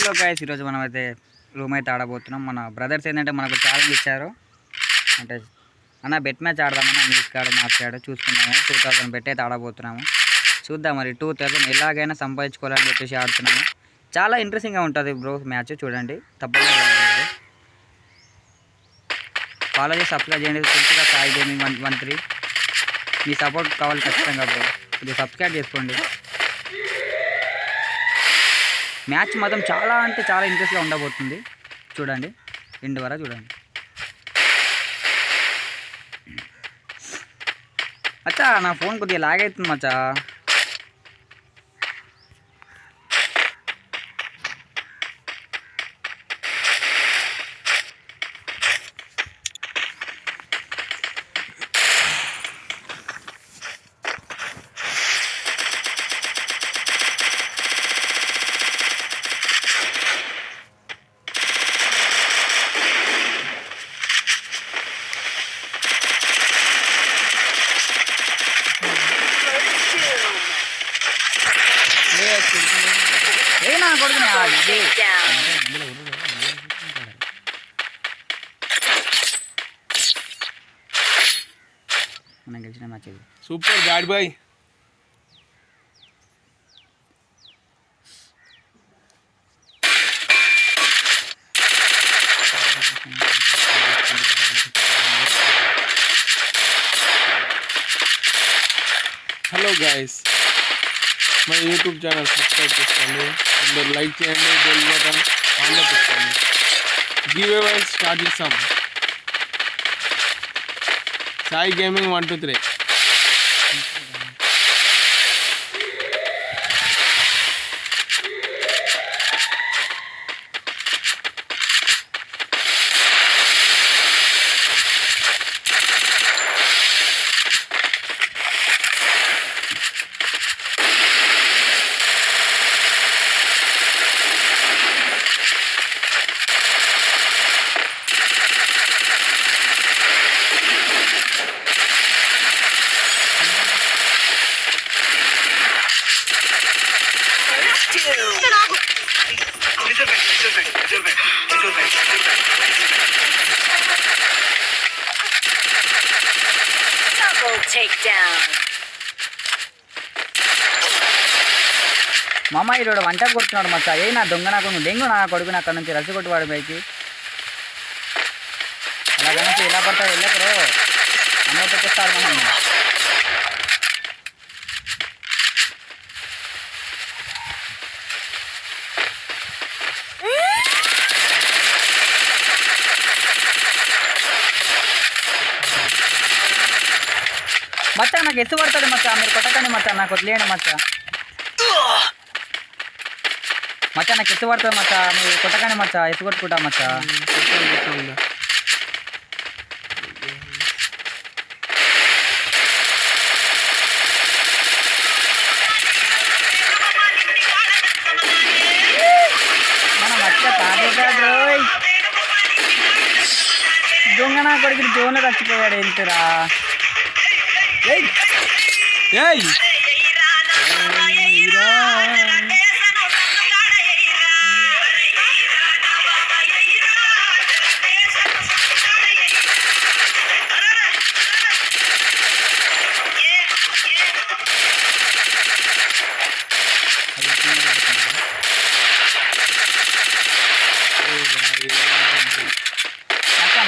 Hello guys, ఈరోజు మనం అయితే రూమ్ అయితే ఆడబోతున్నాం. మన బ్రదర్స్ ఏంటంటే మనకు ఛాలెంజ్ ఇచ్చారు. అంటే అన్న బెట్ మ్యాచ్ ఆడదామన్నా మ్యూజిక్ ఆడ మార్చాడు చూసుకున్నాము. 2000 బెట్ అయితే ఆడబోతున్నాము. చూద్దాం మరి 2000 ఎలాగైనా సంపాదించుకోవాలని చెప్పేసి ఆడుతున్నాము. చాలా ఇంట్రెస్టింగ్గా ఉంటుంది బ్రో మ్యాచ్, చూడండి తప్పకుండా. ఫాలో చేసి సబ్స్క్రైబ్ చేయండి. తెలుసుగా సాయి గేమింగ్ 113. మీ సపోర్ట్ కావాలి ఖచ్చితంగా బ్రో, ఇది సబ్స్క్రైబ్ చేసుకోండి. మ్యాచ్ మాత్రం చాలా అంటే చాలా ఇంట్రెస్ట్గా ఉండబోతుంది. చూడండి ఎండ్ వరకు చూడండి. అచ్చా నా ఫోన్ కొద్దిగా లాగ్ అవుతుంది మచ్చా. ఏనా కొడుకునే మనం గెలిచిన మ్యాచ్ ఇది. Super bad boy. Hello guys, మా యూట్యూబ్ ఛానల్ సబ్స్క్రైబ్ చేసుకోండి, అందరు లైక్ చేయండి, బెల్ బటన్ ఆన్లో పెట్టుకోండి. గివ్ అవే స్టార్ట్ చేస్తాం. సాయి గేమింగ్ 123. మామ ఈరోడు వంట కొడుతున్నాడు మచ్చా. ఏ నా దొంగ నాకు డెంగు నా కొడుకుని అక్కడ నుంచి రసి కొట్టువాడు పైకి. అలాగనే ఎలా పడతాడు వెళ్ళకరు అన్న పెట్టేస్తాడు మనం. మచ్చా నాకు ఎత్తు పడుతుంది మచ్చా, మీరు కొట్టకండి మచ్చా, నాకు వదిలేయండి మచ్చా. మచ్చా నాకు ఎత్తు పడుతుంది మచ్చా, మీరు కొట్టకండి మచ్చా, ఎత్తు కొట్టుకుంటా మచ్చా. మన మచ్చ తాగేకాదు దొంగ నా కొడుకు జోన్లో చచ్చిపోయాడు. ఎంతరా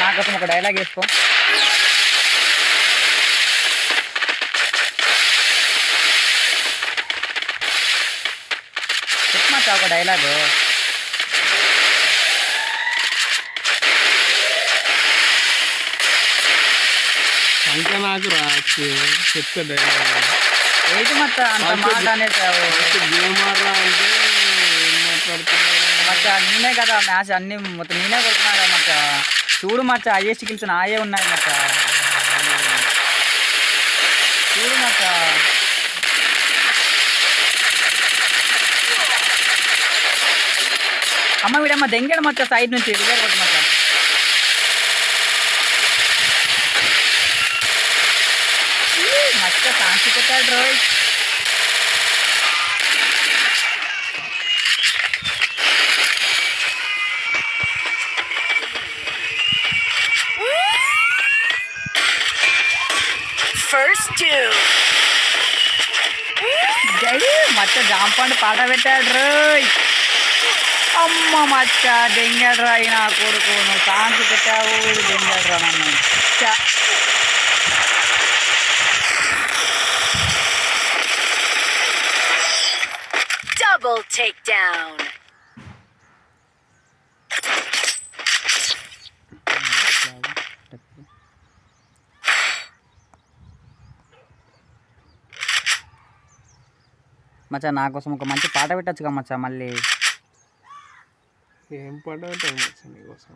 నాకోసం ఒక డైలాగ్ వేసుకో. చెప్పమచ్చా ఒక డైలాగు. ఇంకా నాకు రాచ్చు చెప్తా డైలాగ్. ఏంటి మచ్చా అంత మాట అనేసావు. గేమ్ ఆడరా అంటే ఏం మాట్లాడుతున్నావు మచ్చా? నేనే కదా మ్యాచ్ అన్ని మొత్తం నేనే కొడుతున్నా కదా మచ్చా. చూడు మచ్చా, హైయెస్ట్ కిల్స్ నాయే ఉన్నాయి మచ్చా. చూడు మచ్చా. అమ్మ వీడమ్మ దెంగాడు మచ్చా సైడ్ నుంచి రివైర్ కొట్టు మచ్చా. మచ్చా సాంగ్స్ కొట్టాడు రోహిత్. జై మచ్చ జాంపండు పాట పెట్టాడు రోయ్. అమ్మ మచ్చ దెంగాడు రా నా కొడుకు, నువ్వు సాంగ్స్ పెట్టావు దెంగాడు రా నన్ను. Double takedown. మచ్చా నా కోసం ఒక మంచి పాట పెట్టచ్చుగా మచ్చా. మళ్ళీ ఏం పాట పెట్టాలి మచ్చా నీకోసం?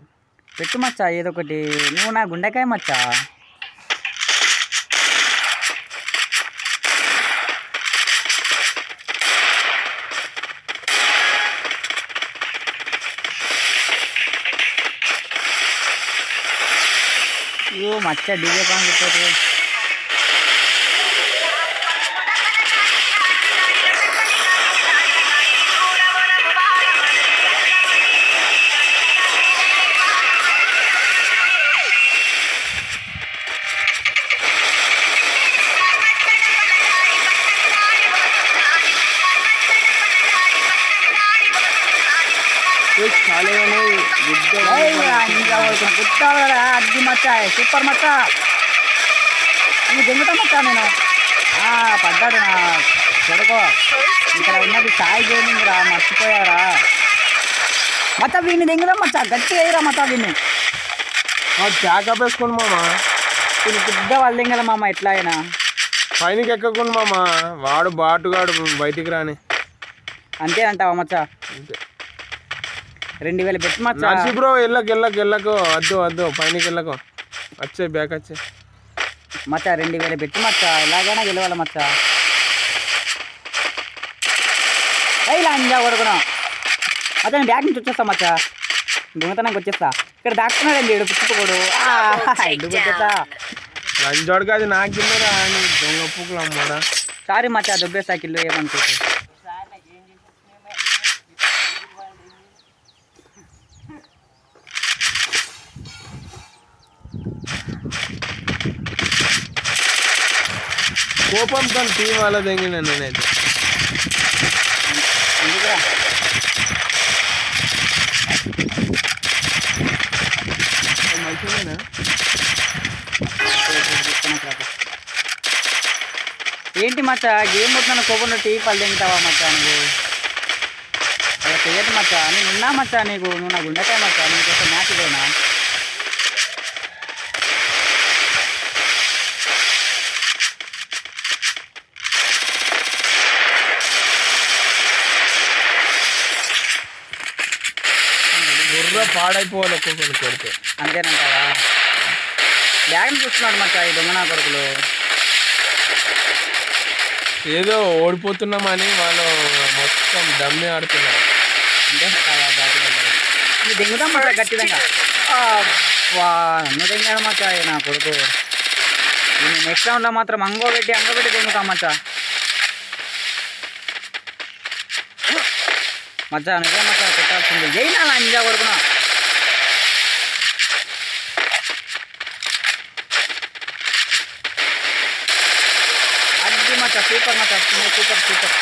పెట్టు మచ్చా ఏదో ఒకటి. నువ్వు నా గుండెకాయ మచ్చా. అయ్యో మచ్చ డీజే సాంగ్ పెట్టారు. అగ్గి మచ్చ సూపర్ మచ్చ. నువ్వు దెంగుతా మచ్చా. నేను పడ్డాడు నా చెడుకో. ఇక్కడ ఉన్నది సాయి గేమింగ్ రా, మర్చిపోయారా మచ్చా. వీడిని దెంగుదాం మచ్చా, గట్టి అయ్యిరా మచ్చా. వీడిని ప్యాకప్ వేసుకోండి మామ. వీళ్ళు పెద్ద వాళ్ళు దెంగల మామ. ఎట్లా అయినా పైనకి ఎక్కకుండా మామ, వాడు బాటుగాడు బయటికి రాని. అంతే అంటావా మచ్చా? అంతే. 2000 పెట్టి మచ్చా. నర్సి బ్రో వెళ్ళకు వద్దు పైనకి వెళ్ళకు, వచ్చే బ్యాక్ వచ్చే మచ్చా. 2000 పెట్టి మచ్చా, ఎలాగైనా గెలవాలి మచ్చా. ఇలా అంజా కొడుకున్నాం మచ్చా. నేను బ్యాగ్ నుంచి వచ్చేస్తా మచ్చా, దొంగతనానికి వచ్చేస్తా. ఇక్కడ దాక్కున్నాడండి ఏడు పుచ్చుకోడు. ఎందుకు వచ్చేస్తా? లంచోడికి అది నాకు కిందరా అని దొంగ పూకులు అమ్మాడా. సారీ మచ్చా, దుబ్బేస్తా కిల్లు ఏమనుకోవచ్చు. కోపంతో టీం వాళ్ళ తెంగిన నేనైతే. ఎందుకురా మంచిదేనా? ఏంటి మచ్చా గేమ్ మొత్తం కోపంలో టీవీ పళ్ళు తెంగుతావా మచ్చా నువ్వు? అలా చేయదు మచ్చా. నేను ఉన్నా మచ్చా నీకు. నువ్వు నా గుండెకాయ మచ్చా. నీకోసం మ్యాచ్ ఇదేనా? బుర్ర పాడైపోవాలి ఒక్కొక్కరు కొడితే. అంతేనంటావా? బ్యాగ్ని చూస్తున్నాడు మచ్చా ఈ దొంగ నా కొడుకులు. ఏదో ఓడిపోతున్నామని వాళ్ళు మొత్తం డమ్మి ఆడుతున్నారు. అంతేనంటావా? నువ్వు దెంగుతాం మచ్చా గట్టిదంగా. నన్ను దెంగాడు మచ్చా నా కొడుకు. నేను నెక్స్ట్ రౌండ్లో మాత్రం అంగోబెట్టి దెంగుతాం మచ్చా. మచ్చా నిజే మచ్చా పెట్టాల్సింది. జైనా అంజా కొడుకున్నా. అది మచ్చా సూపర్ మచ్చా. సూపర్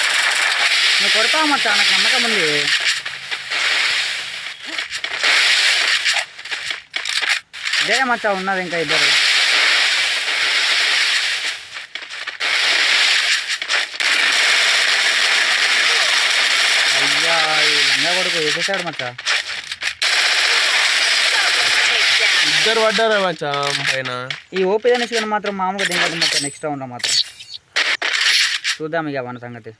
నువ్వు కొడతావు మచ్చా, నాకు నమ్మకం ఉంది. ఇదే మచ్చా ఉన్నది ఇంకా ఇద్దరు. అయ్యా ఈ లంగా కొడుకు వేసేసాడు మచ్చా. ఇద్దరు పడ్డారా మచ్చా పైన. ఈ ఓపీ ధనుష్ మాత్రం మామూలుగా దింగదు మచ్చా. నెక్స్ట్ రౌండ్లో మాత్రం చూద్దాం ఇక మన సంగతి.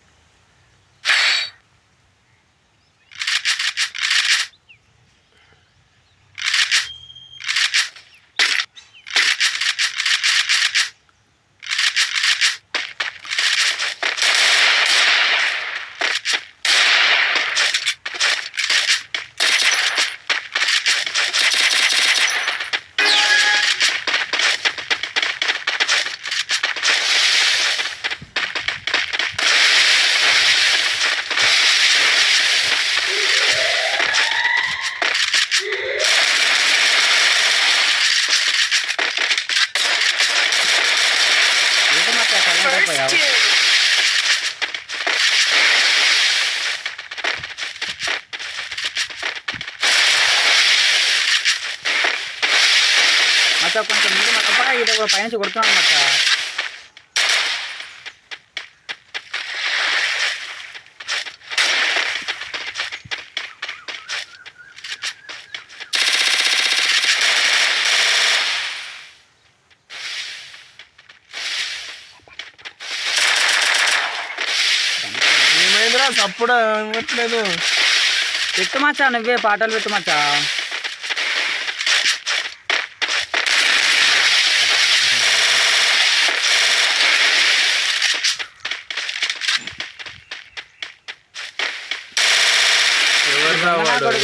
మచ్చా కొంచెం ముందు మచ్చా ఇది కూడా పైనుంచి కొడుతున్నాను మచ్చా. ఏమైందిరా తప్పుడు ఇవ్వట్లేదు. పెట్టు మచ్చా, నువ్వే పాటలు పెట్టు మచ్చా.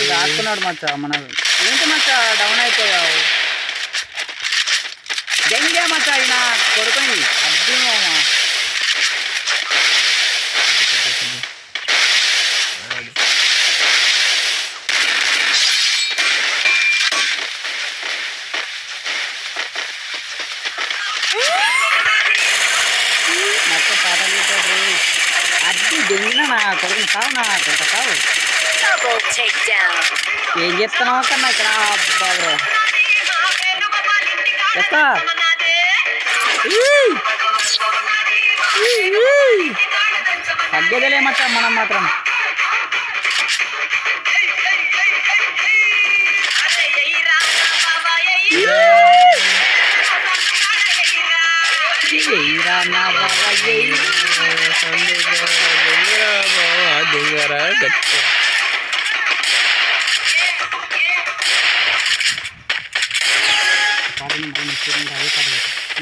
దాక్కున్నాడు మచ్చా. మన ఏంటి మచ్చా డౌన్ అయిపోయావు? దెంగే మచ్చా అయినా కొడుకుని అర్థం మచ్చా పాటలు పెట్టాడు. అది దెంగినా నా కొడుకుని కావు, నా కొంత కావు. ఏం చెప్తున్నావు కన్నా ఇక్కడ బాబు ఎత్తా తగ్గేదేలేమచ్చా మనం మాత్రం.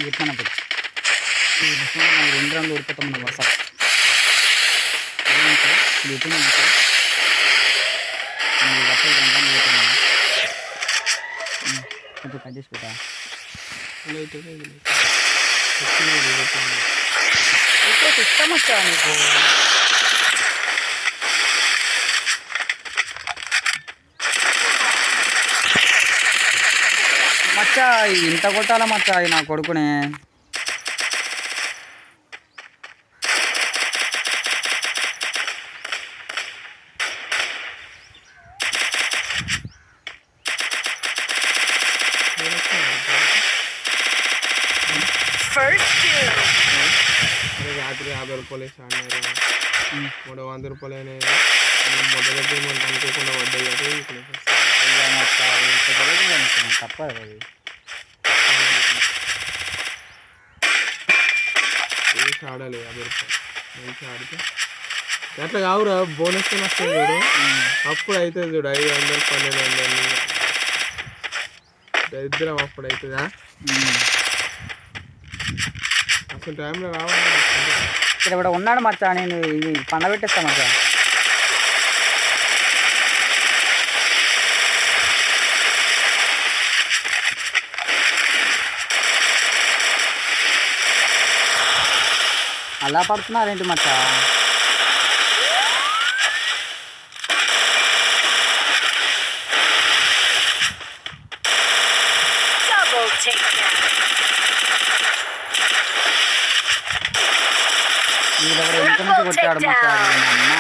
చెప్పినప్పుడు 2 రౌండ్లు ఊరిపోతాం మనం వరుస ఇప్పుడు కట్ చేసి పెట్టా. ఇష్టం వచ్చా నీకు మచ్చా? ఇంత కొట్టాలా మచ్చా నా కొడుకునే? రాత్రి 50 రూపాయలు వేసి ఆడినారు. 100 రూపాయలు అయినాయి. మొదటి అనుకోకుండా పడ్డాయి. తప్పదు అది. వేసి ఆడాలి 50 రూపాయలు వేసి ఆడితే అట్లా కావురా. బోనస్ వస్తుంది చూడు, అప్పుడు అవుతుంది చూడు 500 1200 దరిద్రం అప్పుడు అవుతుందా? అసలు టైంలో రావాలి. ఇక్కడ కూడా ఉన్నాడు మచ్చా, నేను ఇది పండబెట్టేస్తా మచ్చా. అలా పడుతున్నారేంటి మచ్చా? వీళ్ళెవరు ఎంత నుంచి కొట్టాడు మచ్చా? అమ్మ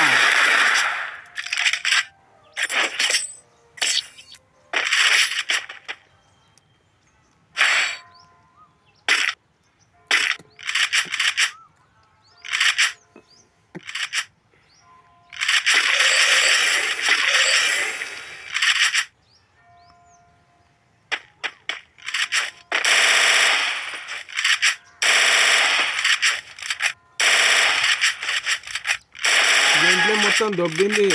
గేమ్ ప్లే మొత్తం దొబ్బింది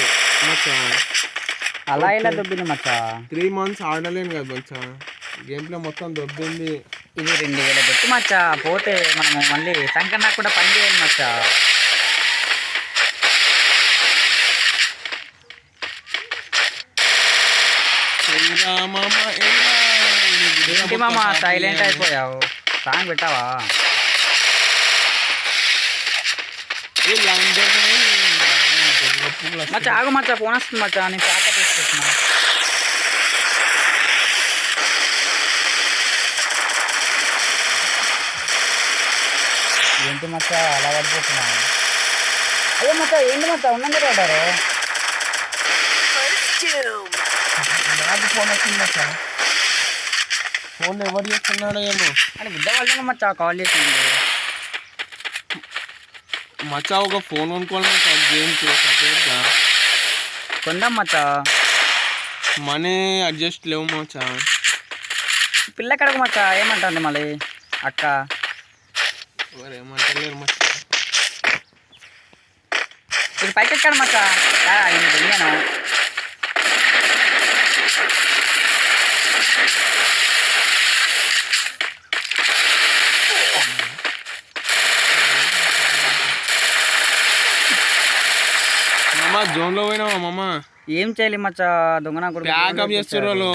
మచ్చా. అలా ఇలా దొబ్బింది మచ్చా. 3 months ఆడలేను కదా మచ్చా. గేమ్ ప్లే మొత్తం దొబ్బింది. ఇది 2000 పెట్టి మచ్చా. పోతే మనము మళ్ళీ సంకన్నా కూడా పని చేయాలి మచ్చా. ఏంటి మామ సైలెంట్ అయిపోయావు? సాంగ్ పెట్టావా? మచ్చా ఆగు మచ్చా, ఫోన్ వస్తుంది మచ్చా. నేను చాక తీసుకుంటున్నా. ఏంటి మచ్చా అలా పడిపోతున్నా? అయ్యో మచ్చా ఏంటి మచ్చా ఉన్నాం కదా అంటారు. నాకు ఫోన్ వచ్చింది మచ్చా. ఫోన్ ఎవరు చేస్తున్నాడో ఏమో. అని బుద్ధ వాళ్ళగా మచ్చా కాల్ చేసింది. మచ్చా ఒక ఫోన్ కొనుక్కోవాలి మచ్చా, గేమ్ సపరేట్గా. కొందాం మచ్చా. మనీ అడ్జస్ట్ లేవు మచ్చా. పిల్ల కడకు మచ్చా, ఏమంటుంది మళ్ళీ అక్క? ఎవరు ఏమంటలేరు మచ్చా. ఇది పైకి ఎక్కాడు మచ్చా. నేను మామ జోన్లో పోయినావా మామ? ఏం చేయలే మచ్చా, దొంగన ప్యాకప్ చేస్తారు వాళ్ళు.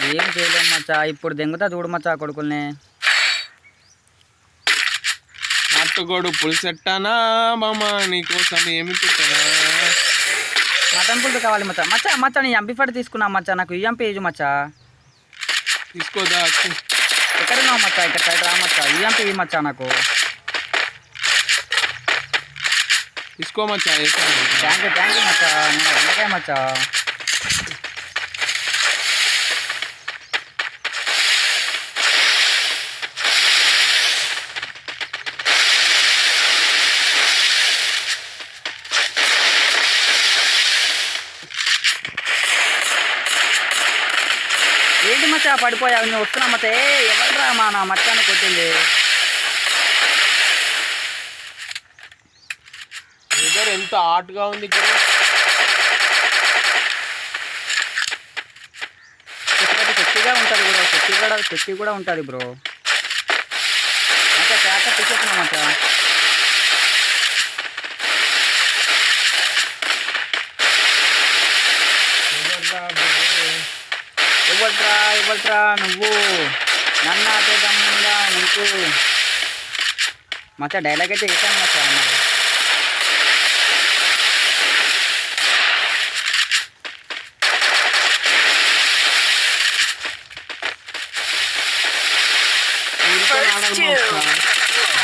ఏం చేయలేం మచ్చా, ఇప్పుడు దెంగుతా చూడు మచ్చా కొడుకుల్ని. నాటుకోడు పులిసెట్టానా మామ, నీకోసం ఏమి పెట్టానా? మటన్ పులుసు కావాలి మచ్చా. మచ్చా మచ్చా నీ ఎంపీ తీసుకున్నా మచ్చా, నాకు ఈఎంపీ ఏజు మచ్చా. తీసుకోదా? ఎక్కడున్నావు మచ్చా? ఇక్కడ సైడ్ రా మచ్చా, ఈఎంపీ మచ్చా నాకు. తీసుకో మచ్చా. థ్యాంక్ యూ మచ్చా. నేను వందకాయ మచ్చా. ఏంటి మచ్చా పడిపోయావు? నేను వస్తున్నా మచ్చా. ఎవరు రా మా నా మచ్చాన్ని కొట్టింది? వెదర్ ఎంత హాట్గా ఉంది ఇక్కడ. శక్తిగా ఉంటుంది బ్రో, శక్తి కూడా ఉంటుంది బ్రో. మచ్చా ప్యాకప్ తీసేస్తున్నా మచ్చా. ఇవ్వట్రా నువ్వు నన్ను ఆపేదమ్ముందా నీకు? మచ్చా డైలాగ్ అయితే వేసాను మచ్చా.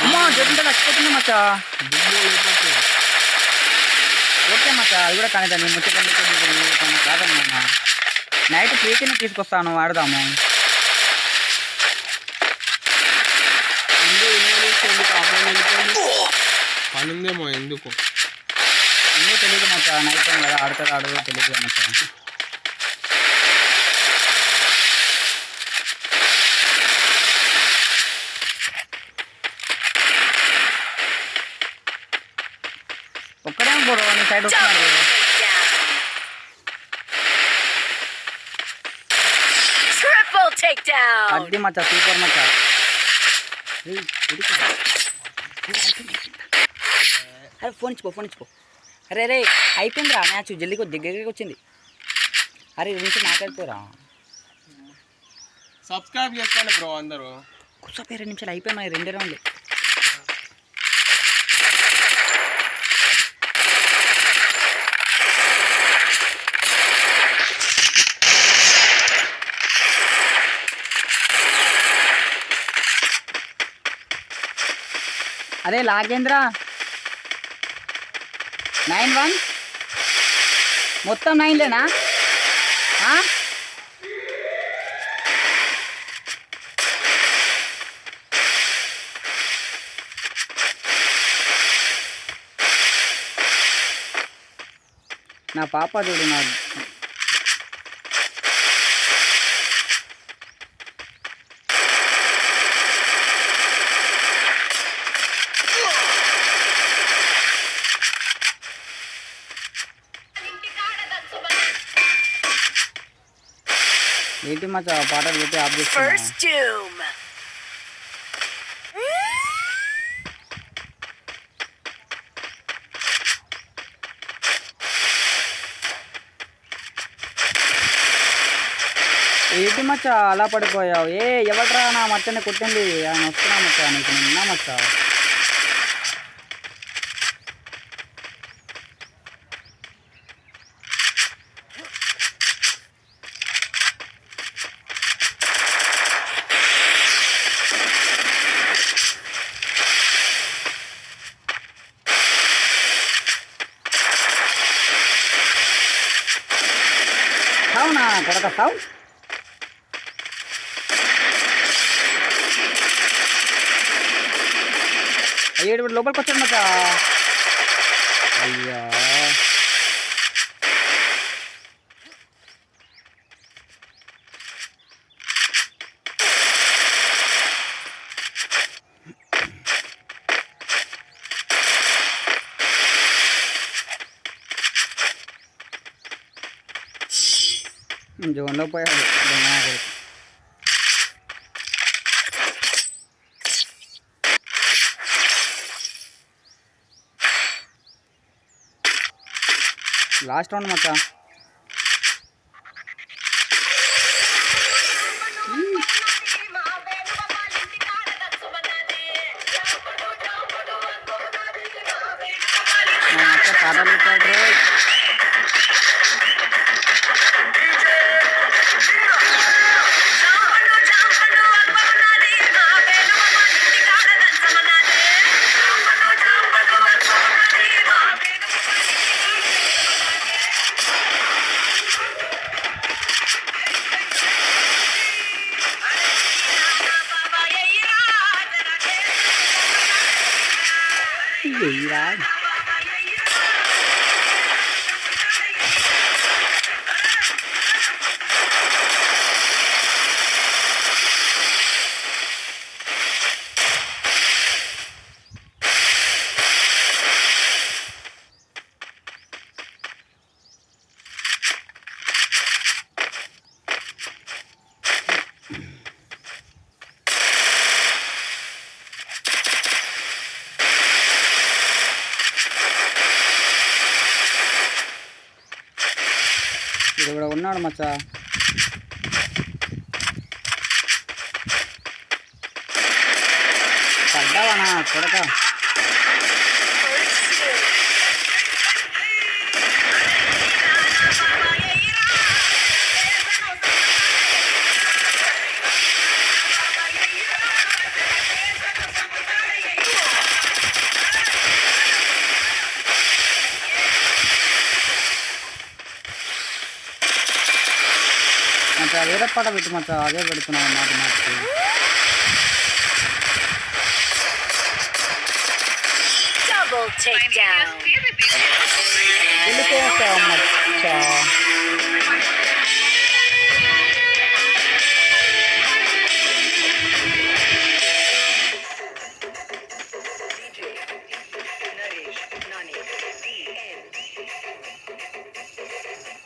అమ్మా జరుగుతుంటే చచ్చిపోతుంది మచ్చా. ఓకే మచ్చా, అది కూడా కానీ దాన్ని ముచ్చట కాదమ్మా. నైట్ కేక్ని తీసుకొస్తాను, ఆడదాము. పనుందేమో ఎందుకు తెలియదు మచ్చా. నైట్ టైం కదా, ఆడదో తెలియదు మచ్చా. ఒక్కడే పోడు నీ సైడ్ వస్తున్నాడు. అది మచ్చా సూపర్ మచ్చా. అరే ఫోన్ ఇచ్చిపో. అరే అయిపోయిందిరా మ్యాచ్, జల్దీ దగ్గరికి వచ్చింది. అరే ఇది నుంచి మాట్లాడిపోరా. సబ్స్క్రైబ్ చేసుకోండి బ్రో అందరూ. కూర్చోపోయి 2 నిమిషాలు అయిపోయినాయి, 2 రౌండ్లు. అరే లాగేంద్ర 9-1 మొత్తం 9లేనా? నా పాప చూడు నా ఏంటి మచ్చా పాటలు పెట్టి ఆఫ్ చేస్తున్నా. ఏంటి మచ్చా అలా పడిపోయావు? ఎవడ్రా నా మచ్చని కొట్టింది? ఆయన వస్తున్నా మచ్చా, నీకు నిన్నా మచ్చా. అవునా కొడక సావు. ఏడు లోపలికి వచ్చాడు మచ్చా. అయ్యా జోన్లో పోయాడు దొంగ నా కొడుకు. లాస్ట్ రౌండ్ మచ్చా. మా మచ్చ పాటలు పెట్టాడు. Iya. ఇది కూడా ఉన్నాడు మచ్చా. పడ్డావనా కొడక. మచ్చా వేరే పాట పెట్టు మచ్చా. అదే పెడుతున్నావు మాట మాటకి. వెళ్ళిపోయావు మచ్చా.